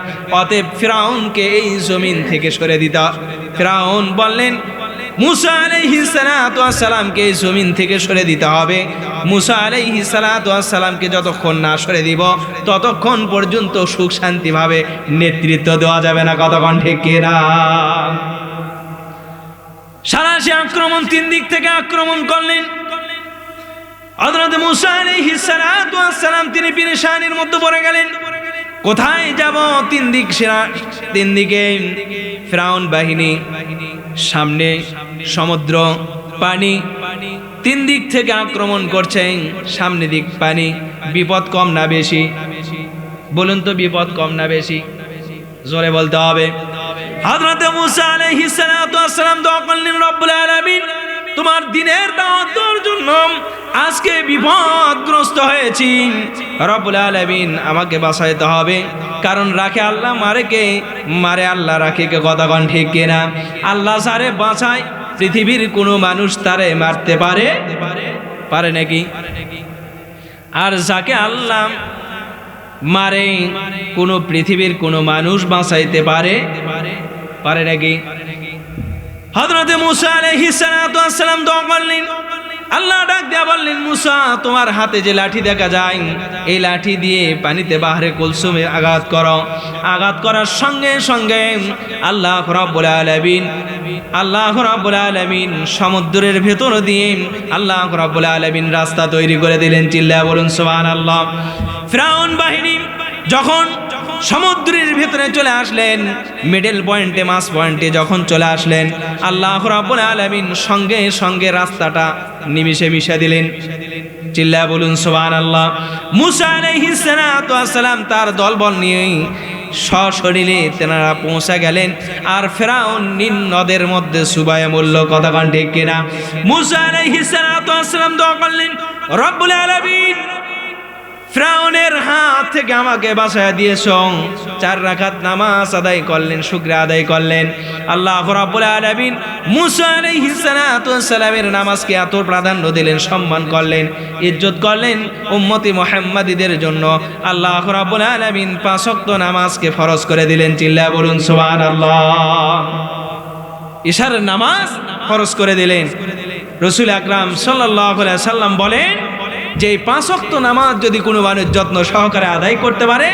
অতএব ফিরাউনকে এই জমিন থেকে সরে দিতে। ফিরাউন বললেন মুসা আলাইহিস সালাতু ওয়াস সালামকে এই জমিন থেকে সরে দিতে হবে। মুসা আলাইহিস সালাতু ওয়াস সালামকে যতক্ষণ না সরে দিব, ততক্ষণ পর্যন্ত সুখ শান্তিভাবে নেতৃত্ব দেওয়া যাবে না। কতক্ষণ ঠিক কিনা? সারাশি আক্রমণ, 3 দিক থেকে আক্রমণ করলেন। হযরত মুসা আলাইহিস সালাতু ওয়াস সালাম তিনি পেরেশানির মধ্যে পড়ে গেলেন, কোথায় যাব? 3 দিকে ফিরাউন বাহিনী, সামনে সমুদ্র, পানি, 3 দিক থেকে আক্রমণ করছেন। সামনে দিক পানি, বিপদ কম না বেশি? বলুন তো, বিপদ কম না বেশি? জোরে বলতে হবে। হযরত মুসা আলাইহিস সালাতু ওয়াস সালাম দোয়া করলেন, রব্বুল আলামিন, তোমার দ্বীনের দাওয়াতের জন্য আজকে বিপদগ্রস্ত হয়েছি, রব্বুল আলামিন আমাকে বাঁচাইতে হবে। কারণ রাখে আল্লাহ, মারে আল্লাহ রাখে কে? কতক্ষণ ঠিক কিনা? আল্লাহ যারে বাঁচায়, পৃথিবীর কোনো মানুষ তারে মারতে পারে নাকি? আর যাকে আল্লাহ মারে, কোনো পৃথিবীর কোনো মানুষ বাঁচাইতে পারে নাকি? হযরত মুসা আলাইহিস সালাতু ওয়াস সালাম দোয়া করলেন, আল্লাহ ডাক দিয়া বললেন, মুসা তোমার হাতে যে লাঠি দেখা যায় এই লাঠি দিয়ে পানিতে বাহারে কুলসুমে আঘাত করো। আঘাত করার সঙ্গে সঙ্গে আল্লাহ রাব্বুল আলামিন সমুদ্রের ভেতর দিয়ে আল্লাহ রাব্বুল আলামিন রাস্তা তৈরি করে দিলেন। চিল্লায়া বলুন সুবহানাল্লাহ। ফিরআউন বাহিনী যখন সমুদ্রের ভেতরে চলে আসলেন, মিডল পয়েন্টে মাছ পয়েন্টে যখন চলে আসলেন, আল্লাহ রাব্বুল আলামিন সঙ্গে সঙ্গে রাস্তাটা নিমিষে মিশে দিলেন। চিল্লায়া বলুন সুবহানাল্লাহ। মুসা আলাইহিস সালাতু ওয়াস সালাম তার দলবল নিয়ে সশরীরে তেনারা পৌঁছে গেলেন, আর ফিরআউন নীল নদের মধ্যে সুবায়ে মূল্য। কথা কান ঠিক কিনা? মুসা আলাইহিস সালাতু ওয়াস সালাম দোয়া করলেন, রব্বুল আলামিন ফিরআউনের হাত থেকে আমাকে বাঁচায় দিয়েছো। 4 রাকাত নামাজ আদায় করলেন, শুকর আদায় করলেন। আল্লাহ রাব্বুল আলামিন মুসা আলাইহিস সালাতু ওয়াস সালামের নামাজকে এত প্রাধান্য দিলেন, সম্মান করলেন, ইজ্জত করলেন। উম্মতি মুহাম্মাদীদের জন্য আল্লাহ রাব্বুল আলামিন 5 ওয়াক্ত নামাজকে ফরজ করে দিলেন। চিল্লায়া বলুন সুবহানাল্লাহ। ইশারের নামাজ ফরজ করে দিলেন। রাসূল আকরাম সাল্লাল্লাহু আলাইহি সাল্লাম বলেন যে 5 ওয়াক্ত নামাজ যদি কোনো মানুষ যত্ন সহকারে আদায় করতে পারে,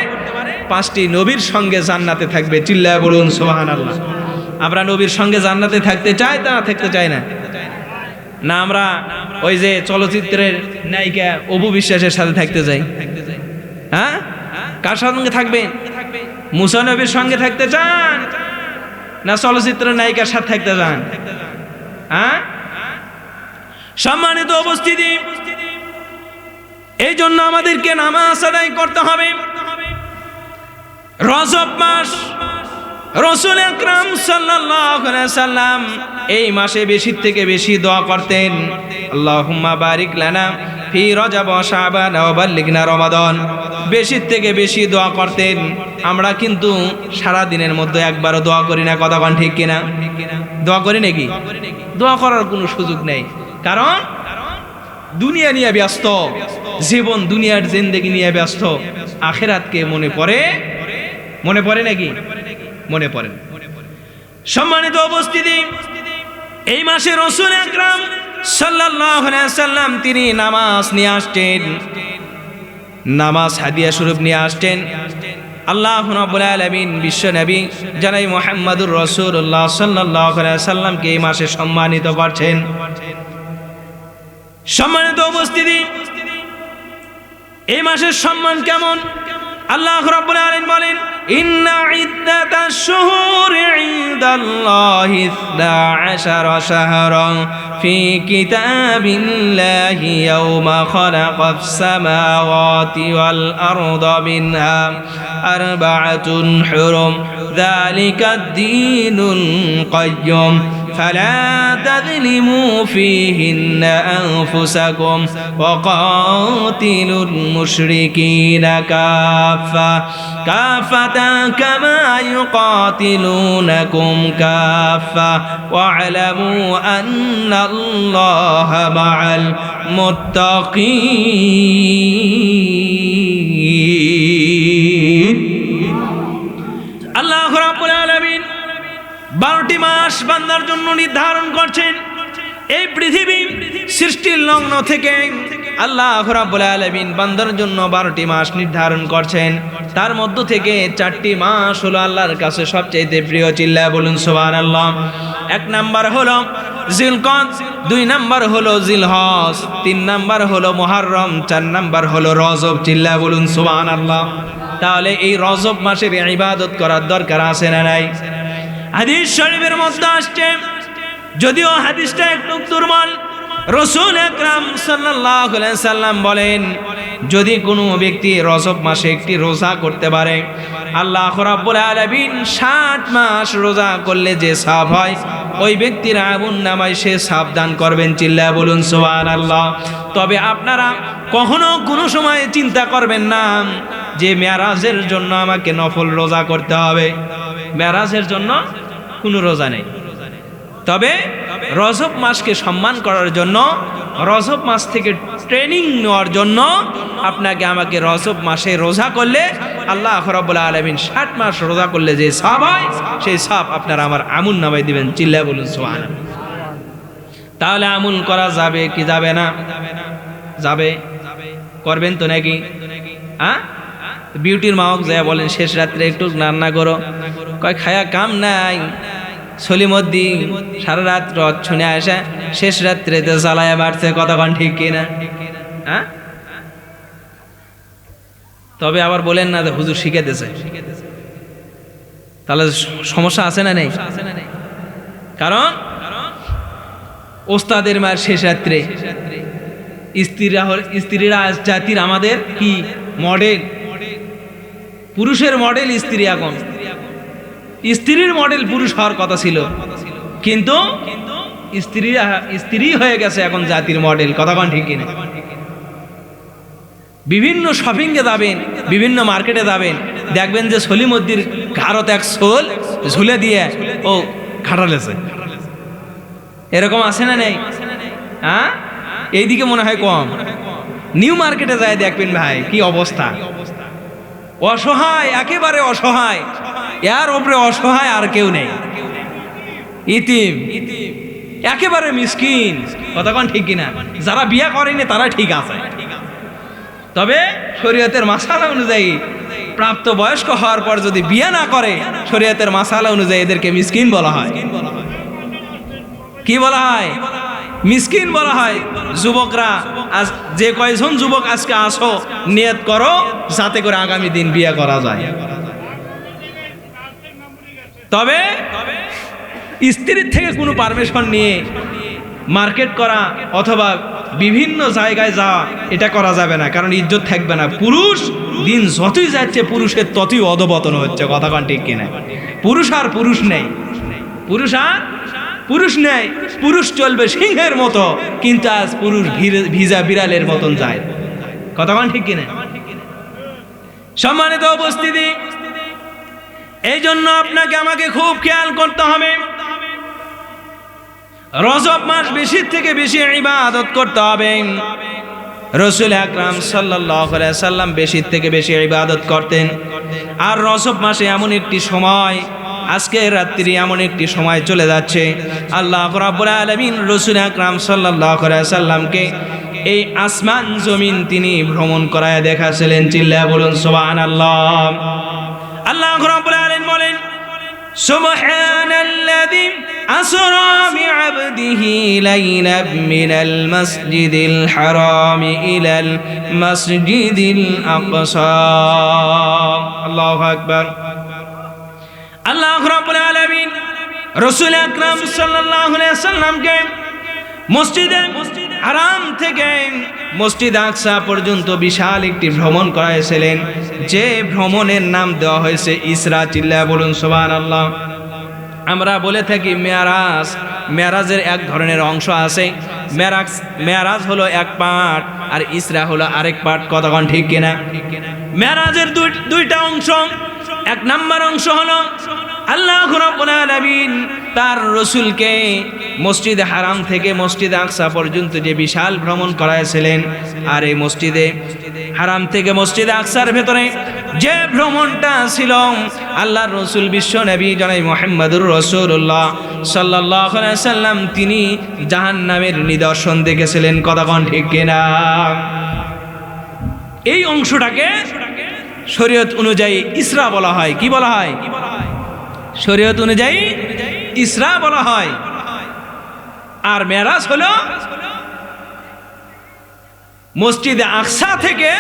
5টি নবীর সঙ্গে জান্নাতে থাকবে। চিল্লায়া বলুন সুবহানাল্লাহ। আমরা নবীর সঙ্গে জান্নাতে থাকতে চাই, তা থাকতে চাই না? না আমরা ওই যে চলচ্চিত্রের নায়িকা অপু বিশ্বাসের সাথে থাকতে চাই? হ্যাঁ, কার সঙ্গে থাকবেন? মুসা নবীর সঙ্গে থাকতে চান না চলচ্চিত্রের নায়িকার সাথে থাকতে চান? হ্যাঁ, সম্মানিত উপস্থিতি, এই জন্য আমাদেরকে নামাজ আদায় করতে হবে। রজব মাস, রাসূল আকরাম সাল্লাল্লাহু আলাইহি সাল্লাম এই মাসে বেশি থেকে বেশি দোয়া করতেন, আল্লাহুম্মা বারিক লানা ফি রজব ওয়া শাবান ওয়া বাল্লিগনা রমাদান। বেশি থেকে বেশি দোয়া করতেন। আমরা কিন্তু সারা দিনের মধ্যে একবারও দোয়া করি না। কথা বলেন ঠিক কিনা? দোয়া করি নাকি? দোয়া করার কোনো সুযোগ নেই, কারণ দুনিয়া নিয়ে ব্যস্ত, জীবন দুনিয়ার জিন্দেগি নিয়ে ব্যস্ত। আখিরাতকে মনে পড়ে নাকি? মনে পড়ে। সম্মানিত উপস্থিতি, এই মাসে রাসূল আকরাম সাল্লাল্লাহু আলাইহি সাল্লাম তিনি নামাজ নিয়ে আসতেন, নামাজ হাদিয়া স্বরূপ নিয়ে আসতেন। আল্লাহ রাব্বুল আলামিন বিশ্ব নবী জনাব মুহাম্মদুর রাসূলুল্লাহ সাল্লাল্লাহু আলাইহি সাল্লামকে এই মাসে সম্মানিত করছেন। সম্মানিত উপস্থিতি, এই মাসের সম্মান কেমন? আল্লাহ রাব্বুল আলামিন বলেন, ইন্না ইদ্দাতাশ শুহুরি ইনদাল্লাহি 12 শাহরান ফি কিতাবিল্লাহি ইয়াওমা খালাকাস সামাওয়াতি ওয়াল আরদা মিনহা আরবাআতুন হুরুম যালিকাদ দীনুল কাইয়্যুম فلا تظلموا فيهن أنفسكم وقاتلوا المشركين كافة كما يقاتلونكم كافة واعلموا أن الله مع المتقين. الله رب العالمين 12টি মাস বান্দার জন্য নির্ধারণ করছেন। এই পৃথিবী সৃষ্টির লগ্ন থেকে আল্লাহ রাব্বুল আলামিন বান্দার জন্য 12টি মাস নির্ধারণ করছেন। তার মধ্য থেকে 4টি মাস হলো আল্লাহর কাছে সবচেয়ে প্রিয়। চিল্লায়া বলুন সুবহানাল্লাহ। 1 নাম্বার হলো জিলকদ, 2 নাম্বার হলো জিলহজ, 3 নাম্বার হলো মুহররম, 4 নাম্বার হলো রজব। চিল্লায়া বলুন সুবহানাল্লাহ। তাহলে এই রজব মাসের ইবাদত করার দরকার আছে না নাই? হাদিস শরীফের মধ্যে আসছে, যদিও হাদিসটা একটু দুর্বল, রাসূল আকরাম সাল্লাল্লাহু আলাইহি সাল্লাম বলেন, যদি কোনো ব্যক্তি রজব মাসে একটি রোজা করতে পারে, আল্লাহ রাব্বুল আলামিন 60 মাস রোজা করলে যে সওয়াব হয়, ওই ব্যক্তির আমলনামায় সে সওয়াব দান করবেন। চিল্লায়া বলুন সুবহানাল্লাহ। তবে আপনারা কখনো কোনো সময় চিন্তা করবেন না যে মেরাজের জন্য আমাকে নফল রোজা করতে হবে। মেরাজের জন্য কোনো রোজা নেই। তবে রজব মাসকে সম্মান করার জন্য, রজব মাস থেকে ট্রেনিং নেওয়ার জন্য আপনাকে আমাকে রজব মাসে রোজা করলে আল্লাহ রাব্বুল আলামিন 60 মাস রোজা করলে যে সওয়াব হয়, সেই সওয়াব আপনারা আমার আমলনামায় দিবেন। চিল্লায়া বলুন সুবহানাল্লাহ। তাহলে আমল করা যাবে কি যাবে না? যাবে। করবেন তো নাকি? হ্যাঁ, বিউটির মাহক যায় বলেন শেষ রাত্রে একটু রান্না করো, কয় খায়া কাম নাই, সলিমদ্দিন সারা রাত রথ শুনে আসা শেষ রাত্রেতে জ্বালায়া বাড়ছে, কতক্ষণ ঠিক কিনা? হ্যাঁ, তবে আবার বলেন না হুজুর শিখে দিয়েছে, তাহলে সমস্যা আছে না নেই? কারণ ওস্তাদের মার শেষ রাত্রে স্ত্রীরা জাতির আমাদের কি মডেল, পুরুষের মডেল স্ত্রী। এখন স্ত্রীর মডেল পুরুষ হওয়ার কথা ছিল, কিন্তু স্ত্রী হয়ে গেছে এখন জাতির মডেল, কতক্ষণ ঠিক কিনা? বিভিন্ন শপিংয়ে যাবেন, বিভিন্ন মার্কেটে যাবেন, দেখবেন যে সলিমদ্দির ঘাড়ত এক সোল ঝুলে দিয়ে ও খাটালেছে, এরকম আছে না নেই? হ্যাঁ, এইদিকে মনে হয় কম। নিউ মার্কেটে যায় দেখবেন ভাই কি অবস্থা, অসহায়, একেবারে অসহায়, এর উপরে অসহায় আর কেউ নেই, ইতিম, একেবারে মিসকিন, কতক্ষণ ঠিক কিনা? যারা বিয়ে করেনি তারা ঠিক আছে, তবে শরীয়তের মাসালা অনুযায়ী প্রাপ্ত বয়স্ক হওয়ার পর যদি বিয়ে না করে, শরীয়তের মাসালা অনুযায়ী এদেরকে মিসকিন বলা হয়। কি বলা হয়? মিসকিন বলা হয়। যুবকরা, আজ যে কয়জন যুবক আজকে আসো, নিয়ত করো যাতে করে আগামী দিন বিয়ে করা যায়। তবে স্ত্রীর থেকে কোনো পারমিশন নিয়ে মার্কেট করা অথবা বিভিন্ন জায়গায় যাওয়া, এটা করা যাবে না, কারণ ইজ্জত থাকবে না। পুরুষ দিন যতই যাচ্ছে পুরুষের ততই অধপতন হচ্ছে, কতক্ষণ ঠিক কিনা? পুরুষ আর পুরুষ নেই, পুরুষ আর পুরুষ নেই, পুরুষ চলবে সিংহের মতো, কিন্তু আজ পুরুষ ভিজা বিড়ালের মতন যায়, কতক্ষণ ঠিক কিনা? সম্মানিত উপস্থিতি, এই জন্য আপনাকে আমাকে খুব খেয়াল করতে হবে। রজব মাস বেশি থেকে বেশি ইবাদত করতে হবে। রাসূল আকরাম সাল্লাল্লাহু আলাইহি সাল্লাম বেশি থেকে বেশি ইবাদত করতেন। আর রজব মাসে এমন একটি সময়, আজকে রাত্রি এমন একটি সময় চলে যাচ্ছে, আল্লাহ রাব্বুল আলামিন রাসূল আকরাম সাল্লাল্লাহু আলাইহি সাল্লামকে এই আসমান জমিন তিনি ভ্রমণ করায় দেখাছিলেন। চিল্লায়া বলুন সুবহানাল্লাহ। আল্লাহ রাব্বুল আলামিন বলেন, সুবহানাল্লাযী আসরা বিআবদিহি লাইলাম মিনাল মাসজিদিল হারাম ইলাল মাসজিদিল আকসা। আল্লাহু আকবার। আল্লাহ রাব্বুল আলামিন রাসূল আকরাম সাল্লাল্লাহু আলাইহি সাল্লামকে মসজিদে হারাম থেকে মসজিদ আকসা পর্যন্ত বিশাল একটি ভ্রমণ করাইছিলেন, যে ভ্রমণের নাম দেওয়া হয়েছে ইসরা। চিল্লায়া বলুন সুবহানাল্লাহ। আমরা বলে থাকি মেরাজ, মেরাজের এক ধরনের অংশ আছে, মেরাজ হলো এক পার্ট আর ইসরা হলো আরেক পার্ট, কতক্ষণ ঠিক কিনা? মেরাজের দুইটা অংশ। এক নাম্বার অংশ হলো আল্লাহ রাব্বুল আলামিন তার রাসূলকে মসজিদে হারাম থেকে মসজিদ আকসা পর্যন্ত যে বিশাল ভ্রমণ করাইছিলেন, আর এই মসজিদে হারাম থেকে মসজিদ আকসার ভেতরে যে ভ্রমণটা ছিল, আল্লাহর রাসূল বিশ্ব নবী জনাব মুহাম্মদুর রাসূলুল্লাহ সাল্লাল্লাহু আলাইহি সাল্লাম তিনি জাহান্নামের নিদর্শন দেখেছিলেন, কতক্ষণ ঠিক কিনা? এই অংশটাকে শরীয়ত অনুযায়ী ইসরা বলা হয়। কি বলা হয়? শরীয়ত অনুযায়ী ইসরা বলা হয়। আর মেরাজ হলো মসজিদে আকসা থেকে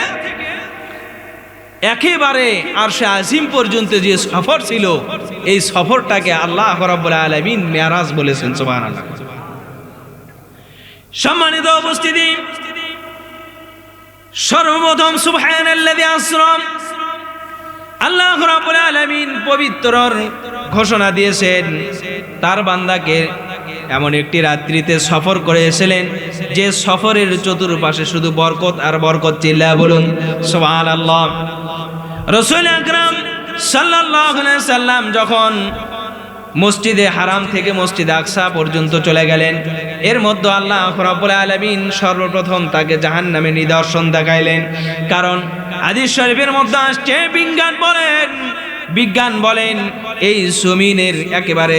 একেবারে আরশে আজিম পর্যন্ত যে সফর ছিল, এই সফরটাকে আল্লাহ রাব্বুল আলামিন মেরাজ বলেছেন। সুবহানাল্লাহ। সম্মানিত উপস্থিতি, সর্বপ্রথম সুবহানাল্লাযী আসরা, আল্লাহ রাব্বুল আলামিন পবিত্রর ঘোষণা দিয়েছেন তার বান্দাকে এমন একটি রাত্রিতে সফর করেছিলেন যে সফরের চতুর্পাশে শুধু বরকত আর বরকত। চিল্লায়া বলুন সুবহানাল্লাহ। রাসূল আকরাম সাল্লাল্লাহু আলাইহি সাল্লাম যখন মসজিদে হারাম থেকে মসজিদ আকসা পর্যন্ত চলে গেলেন, এর মধ্যে আল্লাহ রাব্বুল আলামিন সর্বপ্রথম তাকে জাহান্নামের নিদর্শন দেখাইলেন। কারণ হাদিস শরীফের মধ্যে আসছে, বিজ্ঞান বলেন বিজ্ঞান বলেন এই জমিনের একেবারে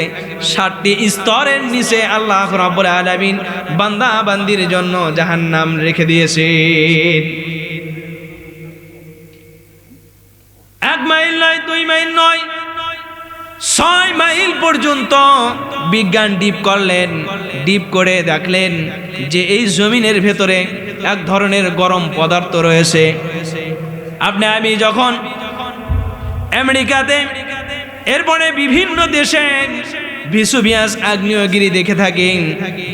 7টি স্তরের নিচে আল্লাহ রাব্বুল আলামিন বান্দা বান্দির জন্য জাহান্নাম রেখে দিয়েছেন। 1 মাইল নয়, 2 মাইল নয়, 6 মাইল পর্যন্ত বিজ্ঞান ডিপ করলেন। ডিপ করে দেখলেন যে এই জমিনের ভেতরে এক ধরনের গরম পদার্থ রয়েছে। আপনি আমি যখন আমেরিকাতে এরপরে বিভিন্ন দেশে ভিসুভিয়াস আগ্নেয়গিরি দেখে থাকেন,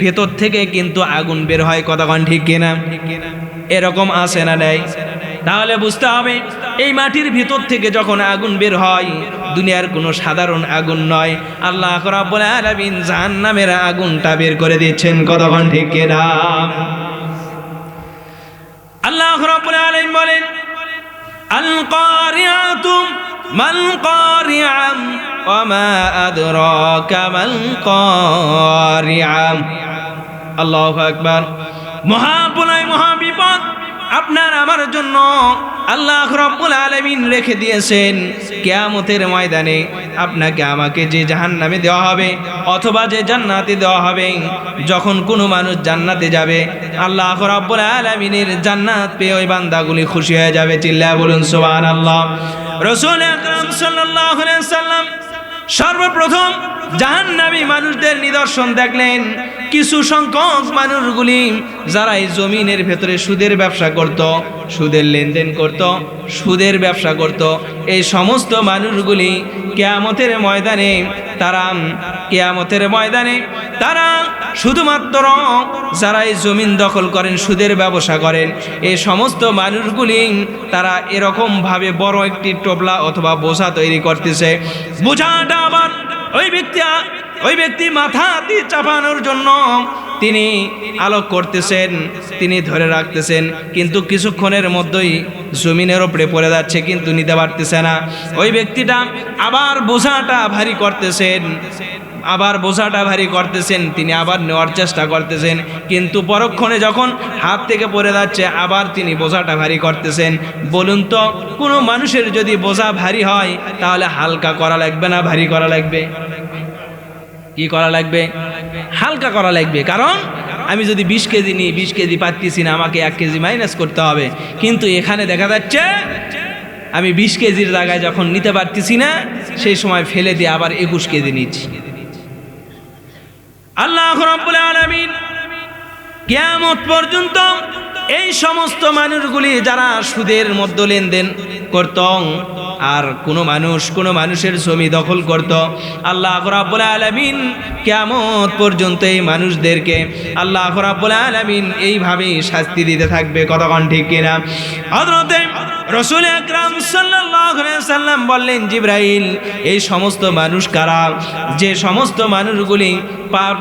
ভেতর থেকে কিন্তু আগুন বের হয়, কতক্ষণ ঠিক কিনা? এরকম আছে না নাই? তাহলে বুঝতে হবে এই মাটির ভিতর থেকে যখন আগুন বের হয়, দুনিয়ার কোনো সাধারণ আগুন নয়, আল্লাহ রাব্বুল আলামিন জাহান্নামের আগুনটা বের করে দিচ্ছেন, কতক্ষণ ঠিক কিনা? আল্লাহ রাব্বুল আলামিন বলেন আল কারিআতু মাল কারিআ ওয়া মা আদরাকা মাল কারিআ। আল্লাহু আকবার। মহাপ্রলয়, মহাবিপদ আপনার আমার জন্য আল্লাহ রাব্বুল আলামিন রেখে দিয়েছেন। কিয়ামতের ময়দানে আপনাকে আমাকে যে জাহান্নামে দেওয়া হবে অথবা যে জান্নাতে দেওয়া হবে, যখন কোনো মানুষ জান্নাতে যাবে আল্লাহ রাব্বুল আলামিনের জান্নাত পেয়ে ওই বান্দাগুলি খুশি হয়ে যাবে। চিল্লায়া বলুন সুবহানাল্লাহ। রাসূল আকরাম সাল্লাল্লাহু আলাইহি ওয়াসাল্লাম সর্বপ্রথম জাহান্নামী মানুষদের নিদর্শন দেখলেন। কিছু সংখ্যক মানুষগুলি যারা এই জমিনের ভেতরে সুদের ব্যবসা করত, সুদের লেনদেন করত, সুদের ব্যবসা করত, এই সমস্ত মানুষগুলি কিয়ামতের ময়দানে তারা শুধুমাত্র যারা এই জমিন দখল করেন, সুদের ব্যবসা করেন, এই সমস্ত মানুষগুলি তারা এরকম ভাবে বড় একটি টোপলা অথবা বোঝা তৈরি করতেছে। বোঝাটা আবার ওই ব্যক্তি মাথাতে চাপানোর জন্য তিনি আলোক করতেছেন, তিনি ধরে রাখতেছেন, কিন্তু কিছুক্ষণের মধ্যেই জমিনের উপরে পড়ে যাচ্ছে, কিন্তু নিতে পারতেছে না। ওই ব্যক্তিটা আবার বোঝাটা ভারী করতেছেন, তিনি আবার নেওয়ার চেষ্টা করতেছেন, কিন্তু পরক্ষণে যখন হাত থেকে পড়ে যাচ্ছে আবার তিনি বোঝাটা ভারী করতেছেন। বলুন তো, কোনো মানুষের যদি বোঝা ভারী হয় তাহলে হালকা করা লাগবে না ভারী করা লাগবে? কি করা লাগবে? হালকা করা লাগবে। কারণ আমি যদি 20 কেজি নিই, 20 কেজি পাচ্ছি না, আমাকে 1 কেজি মাইনাস করতে হবে। কিন্তু এখানে দেখা যাচ্ছে আমি 20 কেজির জায়গায় যখন নিতে পারতেছি না, সেই সময় ফেলে দিয়ে আবার 21 কেজি নিচ্ছি। আল্লাহ রাব্বুল আলামিন কিয়ামত পর্যন্ত এই সমস্ত মানুষগুলি যারা সুদের মধ্যে লেনদেন করত আর কোনো মানুষের জমি দখল করত, আল্লাহ রাব্বুল আলামিন কিয়ামত পর্যন্ত এই মানুষদেরকে আল্লাহ রাব্বুল আলামিন এইভাবেই শাস্তি দিতে থাকবে, কতক্ষণ ঠিক কিনা? হযরতে রাসূল আকরাম সাল্লাল্লাহু আলাইহি ওয়াসাল্লাম বললেন, জিবরাইল, এই সমস্ত মানুষ কারা? যে সমস্ত মানুষগুলি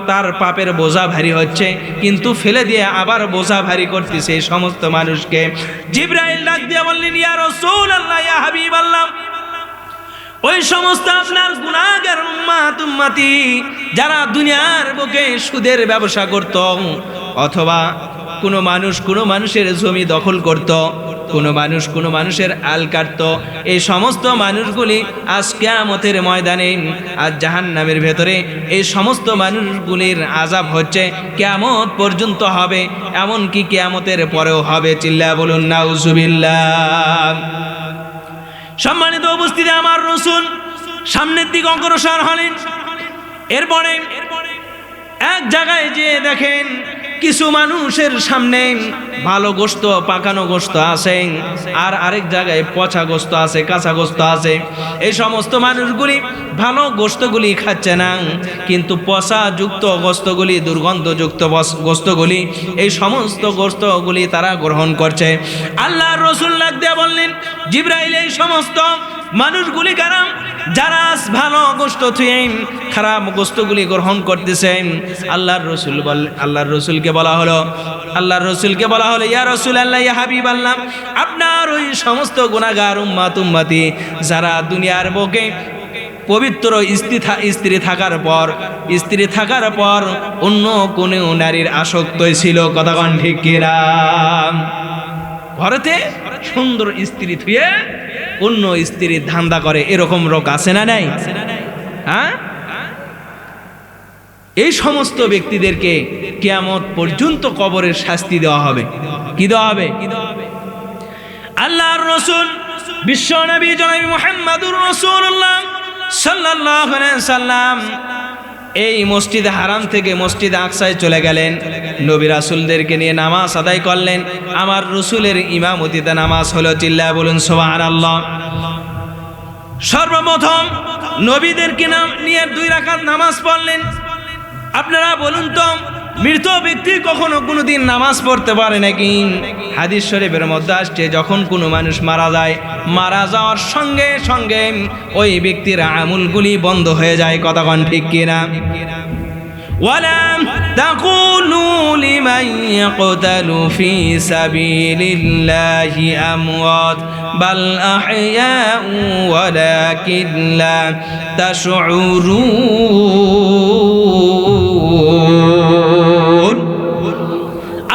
তার পাপের বোঝা ভারী হচ্ছে কিন্তু ফেলে দিয়ে আবার বোঝা ভারী করতেছে, এই সমস্ত মানুষকে জিবরাইল ডাক দিয়ে বললেন, ইয়া রাসূলুল্লাহ, ইয়া হাবিবাল্লাহ, ওই সমস্ত আপনার গুনাহগার উম্মতি যারা দুনিয়ার বুকে সুদের ব্যবসা করত অথবা কোনো মানুষের জমি দখল করত, কোনো মানুষের আল কাটত, এই সমস্ত মানুষগুলি আজ কিয়ামতের ময়দানে, আজ জাহান্নামের ভেতরে এই সমস্ত মানুষগুলির আযাব হচ্ছে, কিয়ামত পর্যন্ত হবে, এমনকি কিয়ামতের পরেও হবে। চিল্লায়া বলুন নাউজুবিল্লাহ। সম্মানিত উপস্থিতি, আমার রাসূল সামনের দিকে অগ্রসর হলেন। এরপরে এক জায়গায় যে দেখেন কিছু মানুষের সামনে ভালো গোশত, পাকানো গোশত আছে, আর আরেক জায়গায় পচা গোশত আছে, কাঁচা গোশত আছে। এই সমস্ত মানুষগুলি ভালো গোশতগুলি খাচ্ছে না, কিন্তু পচা যুক্ত গোশতগুলি, দুর্গন্ধযুক্ত গোশতগুলি, এই সমস্ত গোশতগুলি তারা গ্রহণ করছে। আল্লাহর রাসূল ডাক দিয়ে বললেন, জিবরাইল, এই সমস্ত মানুষগুলি কারা? যারা ভালো গোশত থুয়ে খারাপ গোশতগুলি গ্রহণ করতেছেন। আল্লাহর রাসূলকে বলা হলো, ইয়া রাসূলুল্লাহ, ইয়া হাবিবাল্লাহ, আপনার ওই সমস্ত গুনাহগার উম্মতি যারা দুনিয়ার বুকে পবিত্র স্ত্রী থাকার পর অন্য কোনো নারীর আসক্ত ছিল, কতক্ষণ ঠিক কিনা? ঘরেতে সুন্দর স্ত্রী থুয়ে অন্য স্ত্রীর ধান্দা করে, এরকম লোক আছে না নাই? হ্যাঁ, এই সমস্ত ব্যক্তিদেরকে কিয়ামত পর্যন্ত কবরের শাস্তি দেওয়া হবে। কি দেওয়া হবে? আল্লাহর রাসূল বিশ্ব নবী জনাব মুহাম্মদুর রাসূলুল্লাহ সাল্লাল্লাহু আলাইহি সাল্লাম এই মসজিদে হারাম থেকে মসজিদে আকসায় চলে গেলেন, নবী রাসূলদেরকে নিয়ে নামাজ আদায় করলেন। আমার রাসূলের ইমামতিতে নামাজ হলো, চিল্লায় বলুন সুবহানাল্লাহ। সর্বপ্রথম নবীদেরকে নিয়ে 2 রাকাত নামাজ পড়লেন। আপনারা বলুন তো, মৃত ব্যক্তি কখনো কোনোদিন নামাজ পড়তে পারে নাকি? হাদিস শরীফের মধ্যে আসছে, যখন কোনো মানুষ মারা যায়, মারা যাওয়ার সঙ্গে সঙ্গে ওই ব্যক্তির আমলগুলি বন্ধ হয়ে যায়। কতক্ষণ ঠিক কিনা? ওয়ালা তাকুলু লিমান ইয়াকতালু ফি সাবিলিল্লাহি আমওয়াত বাল আহইয়াউ ওয়ালাকিন লা তাশউরুন।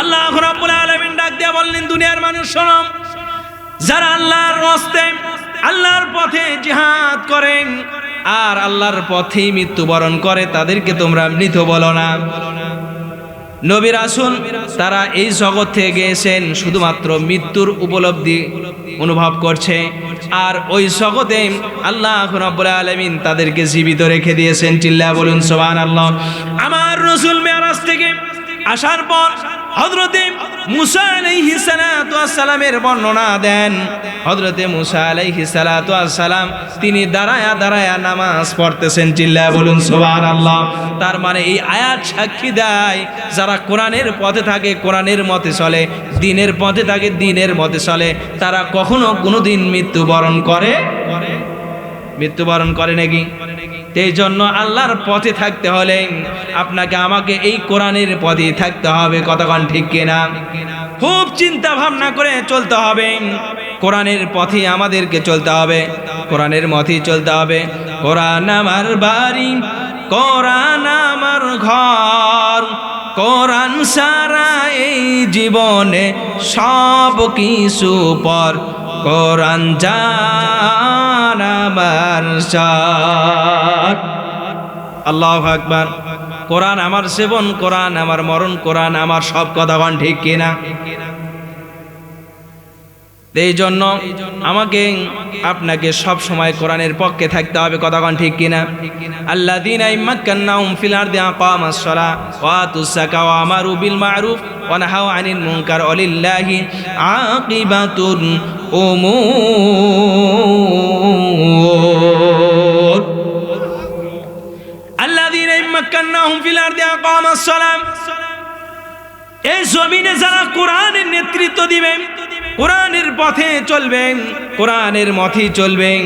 আল্লাহ রাব্বুল আলামিন ডাক দিয়ে বললেন, দুনিয়ার মানুষ শোনো, যারা আল্লাহর রাস্তে আল্লাহর পথে জিহাদ করেন আর আল্লাহর পথেই মৃত্যুবরণ করে, তাদেরকে তোমরা মৃত বলো না। নবী রাসূল তারা এই জগৎ থেকে গিয়েছেন, শুধুমাত্র মৃত্যুর উপলব্ধি অনুভব করছে, আর ওই জগতে আল্লাহ রাব্বুল আলামিন তাদেরকে জীবিত রেখে দিয়েছেন। চিল্লায়া বলুন সুবহানাল্লাহ। আমার রাসূল মেরাজ থেকে আসার পর হযরতে মুসা আলাইহিস সালাতু ওয়াস সালামের বর্ণনা দেন। হযরতে মুসা আলাইহিস সালাতু ওয়াস সালাম তিনি দাঁড়ায়া দাঁড়ায়া নামাজ পড়তেছেন। চিল্লায়া বলুন সুবহানাল্লাহ। তার মানে এই আয়াত সাক্ষী দেয়, যারা কোরআনের পথে থাকে কোরআনের মতে চলে, দ্বীনের পথে থাকে দ্বীনের মতে চলে, তারা কখনো কোনোদিন মৃত্যুবরণ করে নাকি? এই জন্য আল্লাহর পথে থাকতে হলে আপনাকে আমাকে এই কোরআনের পথে থাকতে হবে। কতক্ষণ ঠিক কিনা? খুব চিন্তা ভাবনা করে চলতে হবে। কোরআনের পথে আমাদেরকে চলতে হবে, কোরআনের মতেই চলতে হবে। কোরআন আমার বাড়ি, কোরআন আমার ঘর, কোরআন সারা এই জীবনে সব কিছু পর, কোরআন জান আমার সাথ। আল্লাহু আকবার। কোরআন আমার জীবন, কোরআন আমার মরণ, কোরআন আমার সব। কথাগণ ঠিক কিনা? এই জন্য আমাকে আপনাকে সব সময় কোরআনের পক্ষে থাকতে হবে। কথাগণ ঠিক কিনা? আল্লাযীনা ইম্মাক্কান্নাহুম ফিল আরদি আকামাস সালাহ ওয়া আতুজ যাকাত ওয়া আমারু বিল মা'রুফ ওয়া নাহাউ আনিল মুনকার ওয়া লিল্লাহি আকিবাতুল উমুর। আল্লাযীনা ইম্মাক্কান্নাহুম ফিল আরদি আকামাস সালাহ, এই জমিনে যারা কোরআনের নেতৃত্ব দিবেন, কোরআনের পথে চলবেন, কোরআনের মতেই চলবেন,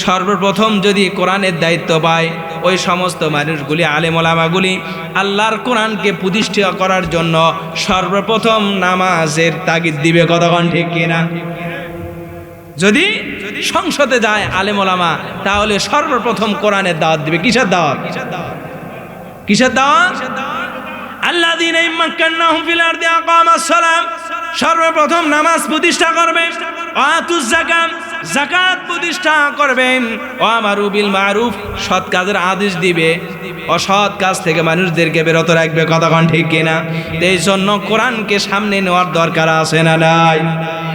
সর্বপ্রথম যদি কোরআনের দায়িত্ব পায়, ওই সমস্ত মানুষগুলি আলেম ওলামাগুলি আল্লাহর কোরআনকে প্রতিষ্ঠা করার জন্য সর্বপ্রথম নামাজের তাগিদ দিবে। কতক্ষণ ঠিক কিনা? যদি সংসদে যায় আলেম ওলামা, তাহলে সর্বপ্রথম কোরআনের দাওয়াত দিবে। কিসের দাওয়াত? কিসের দাওয়াত? আল্লাযীনা ইম্মাক্কান্নাহুম ফিল আরদি আকামাস সালাহ, সর্বপ্রথম নামাজ প্রতিষ্ঠা করবেন। আতুজ যাকাত, যাকাত প্রতিষ্ঠা করবেন। ওয়া আমারু বিল মা'রুফ, সৎ কাজের আদেশ দিবে, অসৎ কাজ থেকে মানুষদেরকে বিরত রাখবে। কতক্ষণ ঠিক কিনা? এই জন্য কোরআনকে সামনে নেওয়ার দরকার আছে না নাই?